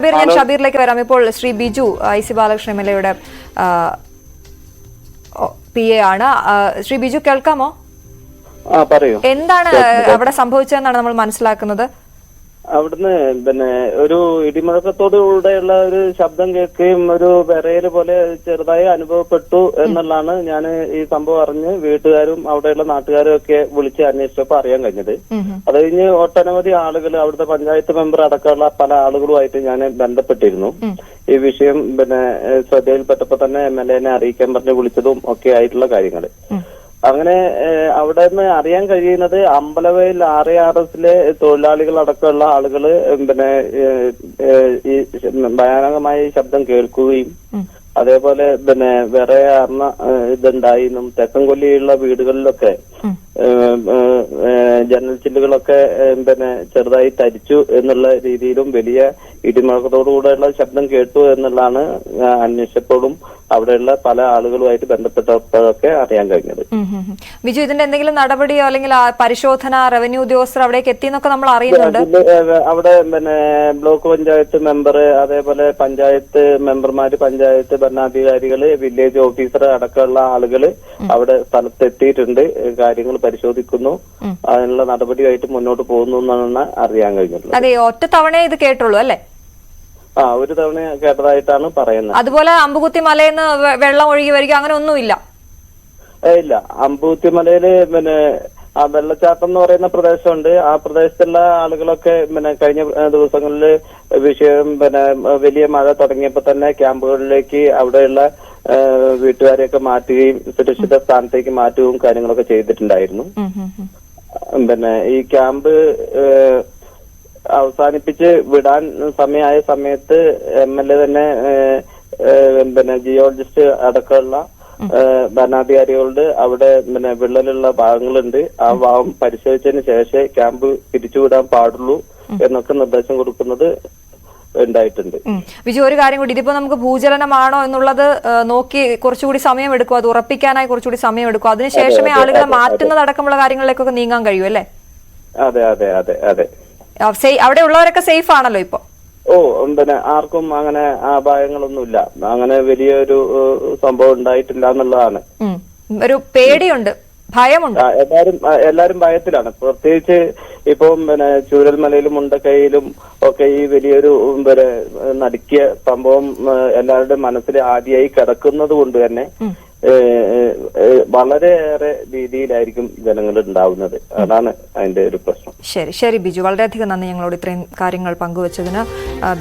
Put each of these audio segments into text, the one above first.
ഞാൻ ഷബീറിലേക്ക് വരാം. ഇപ്പോൾ ശ്രീ ബിജു ഐസി ബാലകൃഷ്ണൻ എംഎൽഎയുടെ PA ആണ്. ശ്രീ ബിജു കേൾക്കാമോ? എന്താണ് അവിടെ സംഭവിച്ചതെന്നാണ് നമ്മൾ മനസ്സിലാക്കുന്നത്? അവിടുന്ന് ഒരു ഇടിമുഴക്കത്തോടുകൂടെയുള്ള ഒരു ശബ്ദം കേൾക്കുകയും ഒരു വിറയല് പോലെ ചെറുതായി അനുഭവപ്പെട്ടു എന്നുള്ളതാണ് ഞാൻ ഈ സംഭവം അറിഞ്ഞ് വീട്ടുകാരും അവിടെയുള്ള നാട്ടുകാരും ഒക്കെ വിളിച്ച് അന്വേഷിച്ചപ്പോൾ അറിയാൻ കഴിഞ്ഞത്. അത് കഴിഞ്ഞ് ഒട്ടനവധി ആളുകൾ അവിടുത്തെ പഞ്ചായത്ത് മെമ്പർ അടക്കമുള്ള പല ആളുകളുമായിട്ട് ഞാൻ ബന്ധപ്പെട്ടിരുന്നു. ഈ വിഷയം ശ്രദ്ധയിൽപ്പെട്ടപ്പോ തന്നെ MLA അറിയിക്കാൻ പറഞ്ഞ് വിളിച്ചതും ഒക്കെ ആയിട്ടുള്ള കാര്യങ്ങൾ. അങ്ങനെ അവിടെ നിന്ന് അറിയാൻ കഴിയുന്നത് അമ്പലവയൽ RARSലെ തൊഴിലാളികളടക്കമുള്ള ആളുകള് ഈ ഭയാനകമായ ശബ്ദം കേൾക്കുകയും അതേപോലെ വിറയാർന്ന ഇതുണ്ടായിരുന്നു. തെക്കൻകൊല്ലിയുള്ള വീടുകളിലൊക്കെ ജനൽ ചില്ലുകളൊക്കെ ചെറുതായി തരിച്ചു എന്നുള്ള രീതിയിലും വലിയ ഇടിമുഴക്കത്തോടുകൂടെയുള്ള ശബ്ദം കേട്ടു എന്നുള്ളതാണ് അന്വേഷിച്ചപ്പോഴും അവിടെയുള്ള പല ആളുകളുമായിട്ട് ബന്ധപ്പെട്ടപ്പോഴൊക്കെ അറിയാൻ കഴിഞ്ഞത്. ബിജു, ഇതിന്റെ എന്തെങ്കിലും നടപടിയോ അല്ലെങ്കിൽ പരിശോധന റവന്യൂ ഉദ്യോഗസ്ഥർ അവിടേക്ക് എത്തിയെന്നൊക്കെ നമ്മൾ അറിയുന്നുണ്ട്. അവിടെ ബ്ലോക്ക് പഞ്ചായത്ത് മെമ്പർ, അതേപോലെ പഞ്ചായത്ത് മെമ്പർമാര്, പഞ്ചായത്ത് ഭരണാധികാരികള്, വില്ലേജ് ഓഫീസർ അടക്കമുള്ള ആളുകള് അവിടെ സ്ഥലത്തെത്തിയിട്ടുണ്ട്. കാര്യങ്ങൾ പരിശോധിക്കുന്നു. അതിനുള്ള നടപടിയായിട്ട് മുന്നോട്ട് പോകുന്നു എന്നാണ് അറിയാൻ കഴിഞ്ഞിട്ടുള്ളത്. അതെ, ഒറ്റ തവണ ഇത് കേട്ടുള്ളൂ അല്ലേ? ഒരു തവണ കേട്ടതായിട്ടാണ് പറയുന്നത്. അതുപോലെ അമ്പുകുത്തി മലയിൽ വെള്ളം ഒഴുകി വരിക അങ്ങനെ ഒന്നുമില്ല? ഇല്ല, അമ്പുകുത്തി മലയില് ആ വെള്ളച്ചാട്ടം എന്ന് പറയുന്ന പ്രദേശമുണ്ട്. ആ പ്രദേശത്തുള്ള ആളുകളൊക്കെ കഴിഞ്ഞ ദിവസങ്ങളിൽ വിഷയം വലിയ മഴ തുടങ്ങിയപ്പോ തന്നെ ക്യാമ്പുകളിലേക്ക് അവിടെയുള്ള വീട്ടുകാരെയൊക്കെ മാറ്റുകയും സുരക്ഷിത സ്ഥാനത്തേക്ക് മാറ്റുകയും കാര്യങ്ങളൊക്കെ ചെയ്തിട്ടുണ്ടായിരുന്നു. ഈ ക്യാമ്പ് അവസാനിപ്പിച്ച് വിടാൻ സമയമായ സമയത്ത് MLA തന്നെ ജിയോളജിസ്റ്റ് അടക്കമുള്ള ഭരണാധികാരികളുടെ അവിടെ വിള്ളലുള്ള ഭാഗങ്ങളുണ്ട്, ആ ഭാഗം പരിശോധിച്ചതിന് ശേഷം ക്യാമ്പ് പിരിച്ചുവിടാൻ പാടുള്ളൂ എന്നൊക്കെ നിർദ്ദേശം കൊടുക്കുന്നത് ഉണ്ടായിട്ടുണ്ട്. വിജു, ഒരു കാര്യം കൂടി, ഇതിപ്പോ നമുക്ക് ഭൂചലനമാണോ എന്നുള്ളത് നോക്കി കുറച്ചുകൂടി സമയം എടുക്കും, അത് ഉറപ്പിക്കാനായി കുറച്ചുകൂടി സമയം എടുക്കും. അതിനുശേഷമേ ആളുകളെ മാറ്റുന്നതടക്കമുള്ള കാര്യങ്ങളിലേക്കൊക്കെ നീങ്ങാൻ കഴിയൂ അല്ലേ? അതെ അതെ അതെ അതെ. അവിടെ ഉള്ളവരൊക്കെ സേഫ് ആണല്ലോ ഇപ്പൊ? ആർക്കും അങ്ങനെ അപായങ്ങളൊന്നുമില്ല. അങ്ങനെ വലിയൊരു സംഭവം ഉണ്ടായിട്ടില്ല എന്നുള്ളതാണ്. ഒരു പേടിയുണ്ട്, ഭയമുണ്ട്. എല്ലാരും ഭയത്തിലാണ്. പ്രത്യേകിച്ച് ഇപ്പം ചൂരൽമലയിലും മുണ്ടക്കൈയിലും ഒക്കെ ഈ വലിയൊരു നടുക്കിയ സംഭവം എല്ലാവരുടെയും മനസ്സിൽ ആദ്യമായി കിടക്കുന്നത് കൊണ്ട് തന്നെ വളരെയേറെ രീതിയിലായിരിക്കും ജനങ്ങൾ ഉണ്ടാവുന്നത്. അതാണ് അതിന്റെ ഒരു പ്രശ്നം. ശരി ബിജു, വളരെയധികം നന്ദി ഞങ്ങളോട് ഇത്രയും കാര്യങ്ങൾ പങ്കുവച്ചതിന്.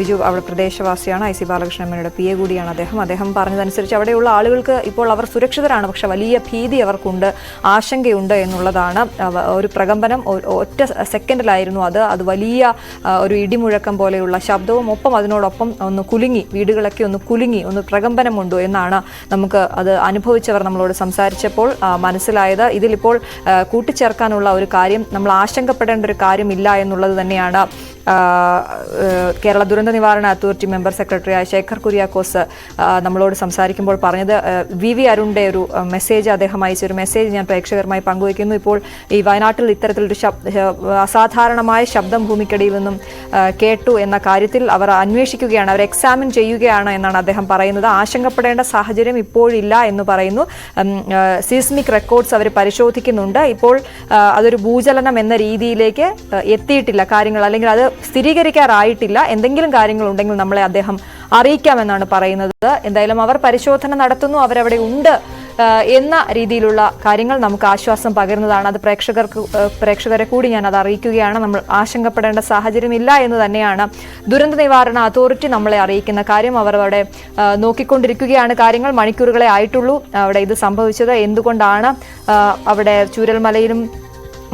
ബിജു അവിടെ പ്രദേശവാസിയാണ്, ഐസി ബാലകൃഷ്ണൻ എംഎൽഎയുടെ PA കൂടിയാണ്. അദ്ദേഹം പറഞ്ഞതനുസരിച്ച് അവിടെയുള്ള ആളുകൾക്ക് ഇപ്പോൾ അവർ സുരക്ഷിതരാണ്, പക്ഷെ വലിയ ഭീതി അവർക്കുണ്ട്, ആശങ്കയുണ്ട് എന്നുള്ളതാണ്. ഒരു പ്രകമ്പനം ഒറ്റ സെക്കൻഡിലായിരുന്നു അത് വലിയ ഒരു ഇടിമുഴക്കം പോലെയുള്ള ശബ്ദവും ഒപ്പം അതിനോടൊപ്പം ഒന്ന് കുലുങ്ങി, വീടുകളൊക്കെ ഒന്ന് കുലുങ്ങി, ഒന്ന് പ്രകമ്പനമുണ്ടോ എന്നാണ് നമുക്ക് അത് അനുഭവിച്ചവർ നമ്മളോട് സംസാരിച്ചപ്പോൾ മനസ്സിലായത്. ഇതിലിപ്പോൾ കൂട്ടിച്ചേർക്കാനുള്ള ഒരു കാര്യം, നമ്മൾ ആശങ്കപ്പെടേണ്ട ഒരു കാര്യമില്ല എന്നുള്ളത് തന്നെയാണ് കേരള ദുരന്ത നിവാരണ അതോറിറ്റി മെമ്പർ സെക്രട്ടറിയായ ശേഖർ കുര്യാക്കോസ് നമ്മളോട് സംസാരിക്കുമ്പോൾ പറഞ്ഞത്. VV അരുണിന്റെ ഒരു മെസ്സേജ്, അദ്ദേഹം അയച്ചൊരു മെസ്സേജ് ഞാൻ പ്രേക്ഷകരുമായി പങ്കുവയ്ക്കുന്നു. ഇപ്പോൾ ഈ വയനാട്ടിൽ ഇത്തരത്തിലൊരു അസാധാരണമായ ശബ്ദം ഭൂമിക്കടിയിൽ നിന്നും കേട്ടു എന്ന കാര്യത്തിൽ അവർ അന്വേഷിക്കുകയാണ്, അവർ എക്സാമിൻ ചെയ്യുകയാണ് എന്നാണ് അദ്ദേഹം പറയുന്നത്. ആശങ്കപ്പെടേണ്ട സാഹചര്യം ഇപ്പോഴില്ല എന്ന് പറയുന്നു. സീസ്മിക് റെക്കോർഡ്സ് അവർ പരിശോധിക്കുന്നുണ്ട്. ഇപ്പോൾ അതൊരു ഭൂചലനം എന്ന രീതിയിലേക്ക് എത്തിയിട്ടില്ല കാര്യങ്ങൾ, അല്ലെങ്കിൽ അത് സ്ഥിരീകരിക്കാറായിട്ടില്ല. എന്തെങ്കിലും കാര്യങ്ങളുണ്ടെങ്കിൽ നമ്മളെ അദ്ദേഹം അറിയിക്കാമെന്നാണ് പറയുന്നത്. എന്തായാലും അവർ പരിശോധന നടത്തുന്നു, അവരവിടെ ഉണ്ട് എന്ന രീതിയിലുള്ള കാര്യങ്ങൾ നമുക്ക് ആശ്വാസം പകരുന്നതാണ്. അത് പ്രേക്ഷകരെ കൂടി ഞാൻ അത് അറിയിക്കുകയാണ്. നമ്മൾ ആശങ്കപ്പെടേണ്ട സാഹചര്യമില്ല എന്ന് തന്നെയാണ് ദുരന്ത നിവാരണ അതോറിറ്റി നമ്മളെ അറിയിക്കുന്ന കാര്യം. അവർ അവിടെ നോക്കിക്കൊണ്ടിരിക്കുകയാണ് കാര്യങ്ങൾ. മണിക്കൂറുകളെ ആയിട്ടുള്ളൂ അവിടെ ഇത് സംഭവിച്ചത്. എന്തുകൊണ്ടാണ് അവിടെ ചൂരൽമലയിലും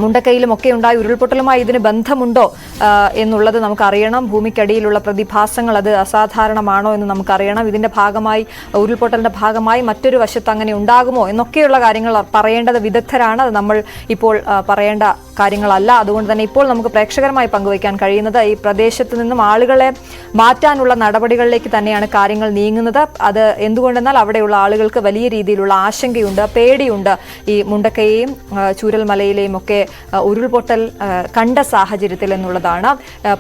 മുണ്ടക്കൈയിലും ഒക്കെ ഉണ്ടായ ഉരുൾപൊട്ടലുമായി ഇതിന് ബന്ധമുണ്ടോ എന്നുള്ളത് നമുക്കറിയണം. ഭൂമിക്കടിയിലുള്ള പ്രതിഭാസങ്ങൾ അത് അസാധാരണമാണോ എന്ന് നമുക്കറിയണം. ഇതിന്റെ ഭാഗമായി, ഉരുൾപൊട്ടലിന്റെ ഭാഗമായി മറ്റൊരു വശത്ത് അങ്ങനെ ഉണ്ടാകുമോ എന്നൊക്കെയുള്ള കാര്യങ്ങൾ പറയേണ്ടത് വിദഗ്ധരാണ്. അത് നമ്മൾ ഇപ്പോൾ പറയേണ്ട കാര്യങ്ങളല്ല. അതുകൊണ്ട് തന്നെ ഇപ്പോൾ നമുക്ക് പ്രേക്ഷകരുമായി പങ്കുവയ്ക്കാൻ കഴിയുന്നത് ഈ പ്രദേശത്ത് നിന്നും ആളുകളെ മാറ്റാനുള്ള നടപടികളിലേക്ക് തന്നെയാണ് കാര്യങ്ങൾ നീങ്ങുന്നത്. അത് എന്തുകൊണ്ടെന്നാൽ അവിടെയുള്ള ആളുകൾക്ക് വലിയ രീതിയിലുള്ള ആശങ്കയുണ്ട്, പേടിയുണ്ട്. ഈ മുണ്ടക്കൈയെയും ചൂരൽമലയിലെയും ഒക്കെ ഉരുൾപൊട്ടൽ കണ്ട സാഹചര്യത്തിൽ എന്നുള്ളതാണ്.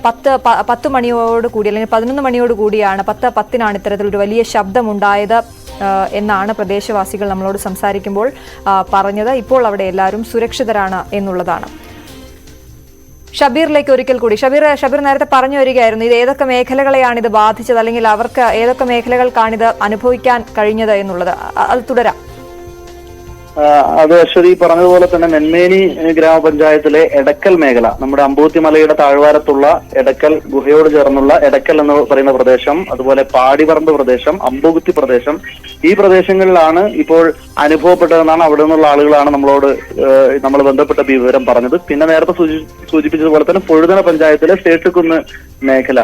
10 മണിയോട് കൂടി അല്ലെങ്കിൽ 11 മണിയോട് കൂടിയാണ് 10:10 ഇത്തരത്തിലൊരു വലിയ ശബ്ദമുണ്ടായത് എന്നാണ് പ്രദേശവാസികൾ നമ്മളോട് സംസാരിക്കുമ്പോൾ പറഞ്ഞത്. ഇപ്പോൾ അവിടെ എല്ലാവരും സുരക്ഷിതരാണ് എന്നുള്ളതാണ്. ഷബീറിലേക്ക് ഒരിക്കൽ കൂടി. ഷബീർ നേരത്തെ പറഞ്ഞു വരികയായിരുന്നു ഇത് ഏതൊക്കെ മേഖലകളെയാണ് ഇത് ബാധിച്ചത്, അല്ലെങ്കിൽ അവർക്ക് ഏതൊക്കെ മേഖലകൾക്കാണിത് അനുഭവിക്കാൻ കഴിഞ്ഞത് എന്നുള്ളത്. അത് തുടരാം. അത് അശ്വതി പറഞ്ഞതുപോലെ തന്നെ നെന്മേനി ഗ്രാമപഞ്ചായത്തിലെ എടക്കൽ മേഖല, നമ്മുടെ അമ്പൂത്തി മലയുടെ താഴ്വാരത്തുള്ള എടക്കൽ ഗുഹയോട് ചേർന്നുള്ള എടക്കൽ എന്ന് പറയുന്ന പ്രദേശം, അതുപോലെ പാടിപറമ്പ് പ്രദേശം, അമ്പൂത്തി പ്രദേശം, ഈ പ്രദേശങ്ങളിലാണ് ഇപ്പോൾ അനുഭവപ്പെട്ടതെന്നാണ് അവിടെ നിന്നുള്ള ആളുകളാണ് നമ്മൾ ബന്ധപ്പെട്ട വിവരം പറഞ്ഞത്. പിന്നെ നേരത്തെ സൂചിപ്പിച്ചതുപോലെ തന്നെ പൊഴുതന പഞ്ചായത്തിലെ സേട്ടുകുന്ന് മേഖല,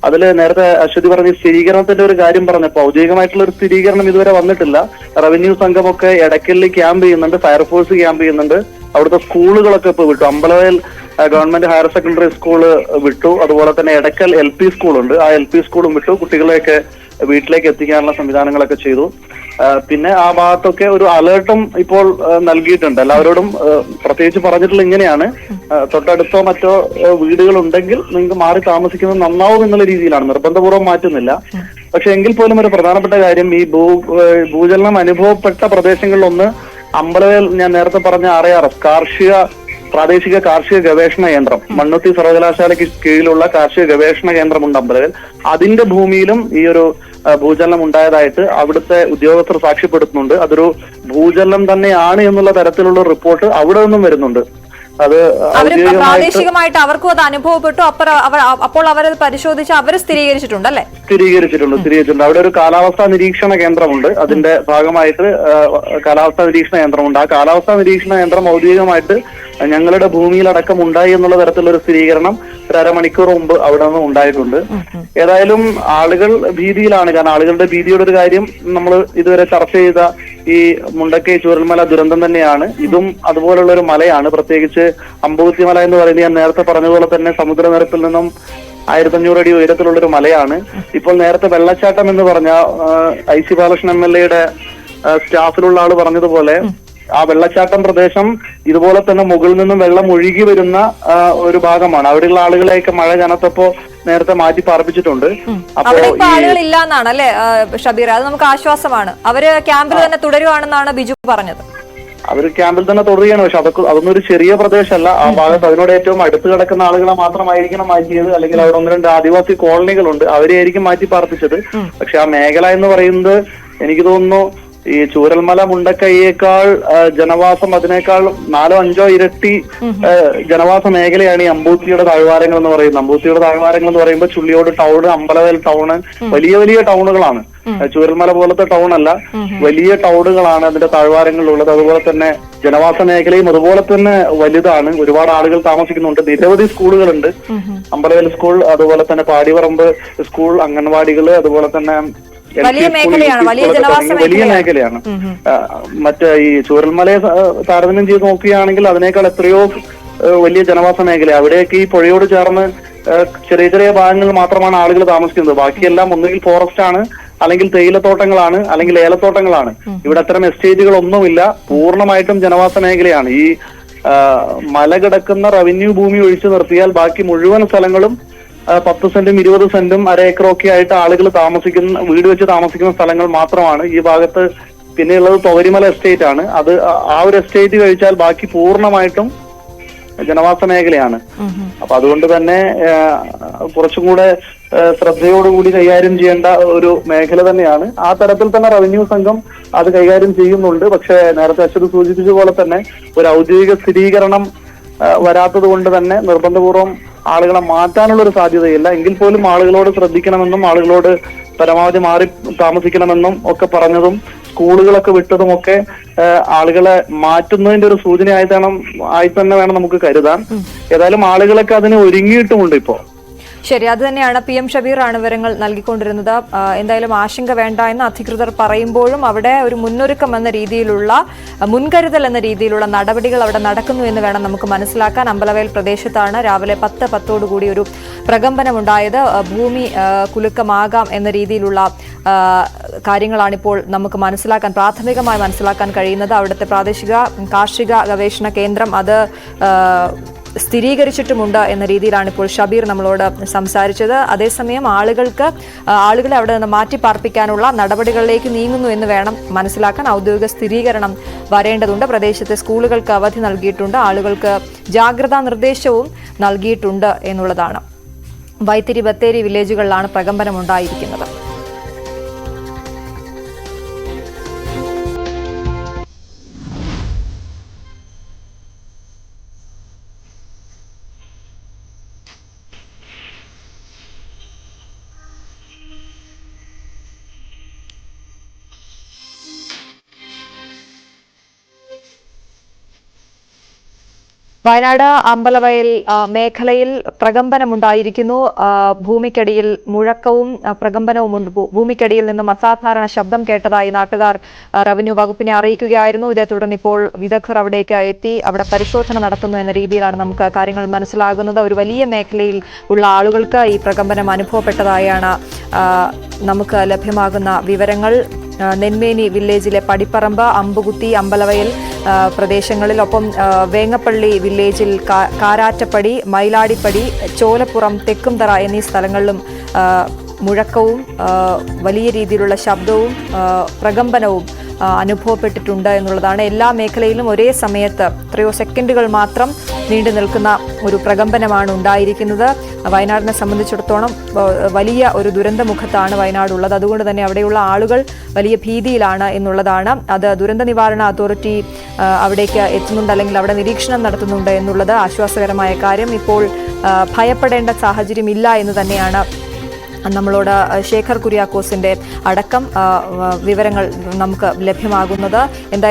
അതിൽ നേരത്തെ അശ്വതി പറഞ്ഞ സ്ഥിരീകരണത്തിന്റെ ഒരു കാര്യം പറഞ്ഞപ്പോൾ ഔദ്യോഗികമായിട്ടുള്ള ഒരു സ്ഥിരീകരണം ഇതുവരെ വന്നിട്ടില്ല. റവന്യൂ സംഘമൊക്കെ എടക്കലിൽ ക്യാമ്പ് ചെയ്യുന്നുണ്ട്, ഫയർഫോഴ്സ് ക്യാമ്പ് ചെയ്യുന്നുണ്ട്. അവിടുത്തെ സ്കൂളുകളൊക്കെ ഇപ്പോൾ വിട്ടു. Ambalavayal government higher secondary school വിട്ടു. അതുപോലെ തന്നെ എടക്കൽ LP സ്കൂളുണ്ട്, ആ LP സ്കൂളും വിട്ടു. കുട്ടികളെയൊക്കെ വീട്ടിലേക്ക് എത്തിക്കാനുള്ള സംവിധാനങ്ങളൊക്കെ ചെയ്തു. പിന്നെ ആ ഭാഗത്തൊക്കെ ഒരു അലേർട്ടും ഇപ്പോൾ നൽകിയിട്ടുണ്ട് എല്ലാവരോടും. പ്രത്യേകിച്ച് പറഞ്ഞിട്ടുള്ള ഇങ്ങനെയാണ്, തൊട്ടടുത്തോ മറ്റോ വീടുകളുണ്ടെങ്കിൽ നിങ്ങൾക്ക് മാറി താമസിക്കുന്നത് നന്നാവും എന്നുള്ള രീതിയിലാണ്, നിർബന്ധപൂർവ്വം മാറ്റുന്നില്ല. പക്ഷെ എങ്കിൽ പോലും ഒരു പ്രധാനപ്പെട്ട കാര്യം, ഈ ഭൂചലനം അനുഭവപ്പെട്ട പ്രദേശങ്ങളിലൊന്ന് അമ്പലവേൽ, ഞാൻ നേരത്തെ പറഞ്ഞ RARS പ്രാദേശിക കാർഷിക ഗവേഷണ കേന്ദ്രം, മണ്ണുത്തി സർവകലാശാലയ്ക്ക് കീഴിലുള്ള കാർഷിക ഗവേഷണ കേന്ദ്രമുണ്ട് അമ്പലവേൽ. അതിന്റെ ഭൂമിയിലും ഈ ഒരു ഭൂചലനം ഉണ്ടായതായിട്ട് അവിടുത്തെ ഉദ്യോഗസ്ഥർ സാക്ഷ്യപ്പെടുത്തുന്നുണ്ട്. അതൊരു ഭൂചലനം തന്നെയാണ് എന്നുള്ള തരത്തിലുള്ള റിപ്പോർട്ട് അവിടെ നിന്നും വരുന്നുണ്ട്. അത് പ്രാദേശികമായിട്ട് അവർക്കും അത് അനുഭവപ്പെട്ടു. അപ്പോൾ അവരത് പരിശോധിച്ച് അവർ സ്ഥിരീകരിച്ചിട്ടുണ്ട് അല്ലേ? സ്ഥിരീകരിച്ചിട്ടുണ്ട്. അവിടെ ഒരു കാലാവസ്ഥാ നിരീക്ഷണ കേന്ദ്രമുണ്ട്. അതിന്റെ ഭാഗമായിട്ട് കാലാവസ്ഥാ നിരീക്ഷണ കേന്ദ്രമുണ്ട്. ആ കാലാവസ്ഥാ നിരീക്ഷണ കേന്ദ്രം ഔദ്യോഗികമായിട്ട് ഞങ്ങളുടെ ഭൂമിയിലടക്കം ഉണ്ടായി എന്നുള്ള തരത്തിലുള്ള ഒരു സ്ഥിരീകരണം ഒരു അരമണിക്കൂർ മുമ്പ് അവിടെ നിന്ന് ഉണ്ടായിട്ടുണ്ട്. ഏതായാലും ആളുകൾ ഭീതിയിലാണ്. കാരണം ആളുകളുടെ ഭീതിയുടെ ഒരു കാര്യം നമ്മൾ ഇതുവരെ ചർച്ച ചെയ്ത ഈ മുണ്ടക്കൈ ചൂരൽമല ദുരന്തം തന്നെയാണ്. ഇതും അതുപോലുള്ള ഒരു മലയാണ്. പ്രത്യേകിച്ച് അമ്പൂത്തി മല എന്ന് പറയുന്നത് ഞാൻ നേരത്തെ പറഞ്ഞതുപോലെ തന്നെ സമുദ്രനിരപ്പിൽ നിന്നും 1500 അടി ഉയരത്തിലുള്ളൊരു മലയാണ്. ഇപ്പോൾ നേരത്തെ വെള്ളച്ചാട്ടം എന്ന് പറഞ്ഞ IC ബാലകൃഷ്ണൻ MLA സ്റ്റാഫിലുള്ള ആള് പറഞ്ഞതുപോലെ ആ വെള്ളച്ചാട്ടം പ്രദേശം ഇതുപോലെ തന്നെ മുകളിൽ നിന്നും വെള്ളം ഒഴുകി വരുന്ന ഒരു ഭാഗമാണ്. അവിടെയുള്ള ആളുകളെയൊക്കെ മഴ കനത്തപ്പോ നേരത്തെ മാറ്റി പാർപ്പിച്ചിട്ടുണ്ട്. ആളുകളില്ല എന്നാണ് അല്ലെ ഷബീർ? അത് നമുക്ക് ആശ്വാസമാണ്. അവര് ക്യാമ്പിൽ തന്നെ തുടരുവാണെന്നാണ് ബിജു പറഞ്ഞത്. അവർ ക്യാമ്പിൽ തന്നെ തുടരുകയാണ്. പക്ഷെ അതൊന്നും ഒരു ചെറിയ പ്രദേശമല്ല. ആ ഭാഗത്ത് അതിനോട് ഏറ്റവും അടുത്ത് കിടക്കുന്ന ആളുകളെ മാത്രമായിരിക്കണം മാറ്റിയത്. അല്ലെങ്കിൽ അവിടെ 1-2 ആദിവാസി കോളനികളുണ്ട്, അവരെയായിരിക്കും മാറ്റി പാർപ്പിച്ചത്. പക്ഷെ ആ മേഖല എന്ന് പറയുന്നത് എനിക്ക് തോന്നുന്നു ഈ ചൂരൽമല മുണ്ടക്കൈയേക്കാൾ ജനവാസം അതിനേക്കാൾ 4-5 ഇരട്ടി ജനവാസ മേഖലയാണ് ഈ അമ്പൂത്തിയുടെ താഴ്വാരങ്ങൾ എന്ന് പറയുന്നത്. അമ്പൂത്തിയുടെ താഴ്വാരങ്ങൾ എന്ന് പറയുമ്പോൾ ചുള്ളിയോട് ടൗണ്, അമ്പലവേൽ ടൗണ്, വലിയ വലിയ ടൗണുകളാണ്. ചൂരൽമല പോലത്തെ ടൗൺ അല്ല, വലിയ ടൗണുകളാണ് അതിന്റെ താഴ്വാരങ്ങളിലുള്ളത്. അതുപോലെ തന്നെ ജനവാസ മേഖലയും അതുപോലെ തന്നെ വലുതാണ്. ഒരുപാട് ആളുകൾ താമസിക്കുന്നുണ്ട്. നിരവധി സ്കൂളുകളുണ്ട്. അമ്പലവേൽ സ്കൂൾ, അതുപോലെ തന്നെ പാടിപറമ്പ് സ്കൂൾ, അംഗൻവാടികള്, അതുപോലെ തന്നെ വലിയ മേഖലയാണ്. മറ്റേ ഈ ചൂരൽമലയെ താരതമ്യം ചെയ്ത് നോക്കുകയാണെങ്കിൽ അതിനേക്കാൾ എത്രയോ വലിയ ജനവാസ മേഖല. അവിടെയൊക്കെ ഈ പുഴയോട് ചേർന്ന് ചെറിയ ചെറിയ ഭാഗങ്ങളിൽ മാത്രമാണ് ആളുകൾ താമസിക്കുന്നത്. ബാക്കിയെല്ലാം ഒന്നുകിൽ ഫോറസ്റ്റ് ആണ്, അല്ലെങ്കിൽ തേയിലത്തോട്ടങ്ങളാണ്, അല്ലെങ്കിൽ ഏലത്തോട്ടങ്ങളാണ്. ഇവിടെ അത്തരം എസ്റ്റേറ്റുകളൊന്നുമില്ല. പൂർണ്ണമായിട്ടും ജനവാസ മേഖലയാണ്. ഈ മല കിടക്കുന്ന റവന്യൂ ഭൂമി ഒഴിച്ചു നിർത്തിയാൽ ബാക്കി മുഴുവൻ സ്ഥലങ്ങളും 10 സെന്റും 20 സെന്റും അരേക്കറൊക്കെ ആയിട്ട് ആളുകൾ താമസിക്കുന്ന, വീട് വെച്ച് താമസിക്കുന്ന സ്ഥലങ്ങൾ മാത്രമാണ് ഈ ഭാഗത്ത്. പിന്നെയുള്ളത് തൊവരിമല എസ്റ്റേറ്റ് ആണ്. അത് ആ ഒരു എസ്റ്റേറ്റ് കഴിച്ചാൽ ബാക്കി പൂർണ്ണമായിട്ടും ജനവാസ മേഖലയാണ്. അപ്പൊ അതുകൊണ്ട് തന്നെ കുറച്ചും കൂടെ ശ്രദ്ധയോടുകൂടി കൈകാര്യം ചെയ്യേണ്ട ഒരു മേഖല തന്നെയാണ്. ആ തരത്തിൽ തന്നെ റവന്യൂ സംഘം അത് കൈകാര്യം ചെയ്യുന്നുണ്ട്. പക്ഷെ നേരത്തെ അശ്വതി സൂചിപ്പിച്ച പോലെ തന്നെ ഒരു ഔദ്യോഗിക സ്ഥിരീകരണം വരാത്തത് കൊണ്ട് തന്നെ നിർബന്ധപൂർവ്വം ആളുകളെ മാറ്റാനുള്ള ഒരു സാധ്യതയില്ല. എങ്കിൽ പോലും ആളുകളോട് ശ്രദ്ധിക്കണമെന്നും ആളുകളോട് പരമാവധി മാറി താമസിക്കണമെന്നും ഒക്കെ പറഞ്ഞതും സ്കൂളുകളൊക്കെ വിട്ടതും ഒക്കെ ആളുകളെ മാറ്റുന്നതിന്റെ ഒരു സൂചനയായി തന്നെ വേണം നമുക്ക് കരുതാൻ. ഏതായാലും ആളുകളൊക്കെ അതിന് ഒരുങ്ങിയിട്ടുമുണ്ട് ഇപ്പോ. ശരി, അത് തന്നെയാണ് PM ഷബീർ ആണ് വിവരങ്ങൾ നൽകിക്കൊണ്ടിരുന്നത്. എന്തായാലും ആശങ്ക വേണ്ട എന്ന് അധികൃതർ പറയുമ്പോഴും അവിടെ ഒരു മുന്നൊരുക്കം എന്ന രീതിയിലുള്ള മുൻകരുതൽ എന്ന രീതിയിലുള്ള നടപടികൾ അവിടെ നടക്കുന്നു എന്ന് വേണം നമുക്ക് മനസ്സിലാക്കാൻ. അമ്പലവയൽ പ്രദേശത്താണ് രാവിലെ 10:10 ഒരു പ്രകമ്പനമുണ്ടായത്. ഭൂമി കുലുക്കമാകാം എന്ന രീതിയിലുള്ള കാര്യങ്ങളാണിപ്പോൾ നമുക്ക് പ്രാഥമികമായി മനസ്സിലാക്കാൻ കഴിയുന്നത്. അവിടുത്തെ പ്രാദേശിക കാർഷിക ഗവേഷണ കേന്ദ്രം അത് സ്ഥിരീകരിച്ചിട്ടുമുണ്ട് എന്ന രീതിയിലാണ് ഇപ്പോൾ ഷബീർ നമ്മളോട് സംസാരിച്ചത്. അതേസമയം ആളുകളെ അവിടെ നിന്ന് മാറ്റി പാർപ്പിക്കാനുള്ള നടപടികളിലേക്ക് നീങ്ങുന്നു എന്ന് വേണം മനസ്സിലാക്കാൻ. ഔദ്യോഗിക സ്ഥിരീകരണം വരേണ്ടതുണ്ട്. പ്രദേശത്തെ സ്കൂളുകൾക്ക് അവധി നൽകിയിട്ടുണ്ട്. ആളുകൾക്ക് ജാഗ്രതാ നിർദ്ദേശവും നൽകിയിട്ടുണ്ട് എന്നുള്ളതാണ്. വൈത്തിരി ബത്തേരി വില്ലേജുകളിലാണ് പ്രകമ്പനമുണ്ടായിരിക്കുന്നത്. വയനാട് അമ്പലവയൽ മേഖലയിൽ പ്രകമ്പനമുണ്ടായിരിക്കുന്നു. ഭൂമിക്കടിയിൽ മുഴക്കവും പ്രകമ്പനവുമുണ്ട്. ഭൂമിക്കടിയിൽ നിന്നും അസാധാരണ ശബ്ദം കേട്ടതായി നാട്ടുകാർ റവന്യൂ വകുപ്പിനെ അറിയിക്കുകയായിരുന്നു. ഇതേ തുടർന്ന് ഇപ്പോൾ വിദഗ്ധർ അവിടേക്ക് എത്തി അവിടെ പരിശോധന നടത്തുന്നു എന്ന രീതിയിലാണ് നമുക്ക് കാര്യങ്ങൾ മനസ്സിലാകുന്നത്. ഒരു വലിയ മേഖലയിൽ ഉള്ള ആളുകൾക്ക് ഈ പ്രകമ്പനം അനുഭവപ്പെട്ടതായാണ് നമുക്ക് ലഭ്യമാകുന്ന വിവരങ്ങൾ. നെന്മേനി വില്ലേജിലെ പടിപ്പറമ്പ്, അമ്പുകുത്തി, അമ്പലവയൽ പ്രദേശങ്ങളിലൊപ്പം വേങ്ങപ്പള്ളി വില്ലേജിൽ കാരാറ്റപ്പടി, മൈലാടിപ്പടി, ചോലപ്പുറം, തെക്കുംതറ എന്നീ സ്ഥലങ്ങളിലും മുഴക്കവും വലിയ രീതിയിലുള്ള ശബ്ദവും പ്രകമ്പനവും അനുഭവപ്പെട്ടിട്ടുണ്ട് എന്നുള്ളതാണ്. എല്ലാ മേഖലയിലും ഒരേ സമയത്ത് എത്രയോ സെക്കൻഡുകൾ മാത്രം നീണ്ടു നിൽക്കുന്ന ഒരു പ്രകമ്പനമാണ് ഉണ്ടായിരിക്കുന്നത്. വയനാടിനെ സംബന്ധിച്ചിടത്തോളം വലിയ ഒരു ദുരന്തമുഖത്താണ് വയനാടുള്ളത്. അതുകൊണ്ട് തന്നെ അവിടെയുള്ള ആളുകൾ വലിയ ഭീതിയിലാണ് എന്നുള്ളതാണ്. അത് ദുരന്ത നിവാരണ അതോറിറ്റി അവിടേക്ക് എത്തുന്നുണ്ട്, അല്ലെങ്കിൽ അവിടെ നിരീക്ഷണം നടത്തുന്നുണ്ട് എന്നുള്ളത് ആശ്വാസകരമായ കാര്യം. ഇപ്പോൾ ഭയപ്പെടേണ്ട സാഹചര്യമില്ല എന്ന് തന്നെയാണ് നമ്മളോട് ശേഖർ കുര്യാക്കോസിന്റെ അടക്കം വിവരങ്ങൾ നമുക്ക് ലഭ്യമാകുന്നത്. എന്തായാലും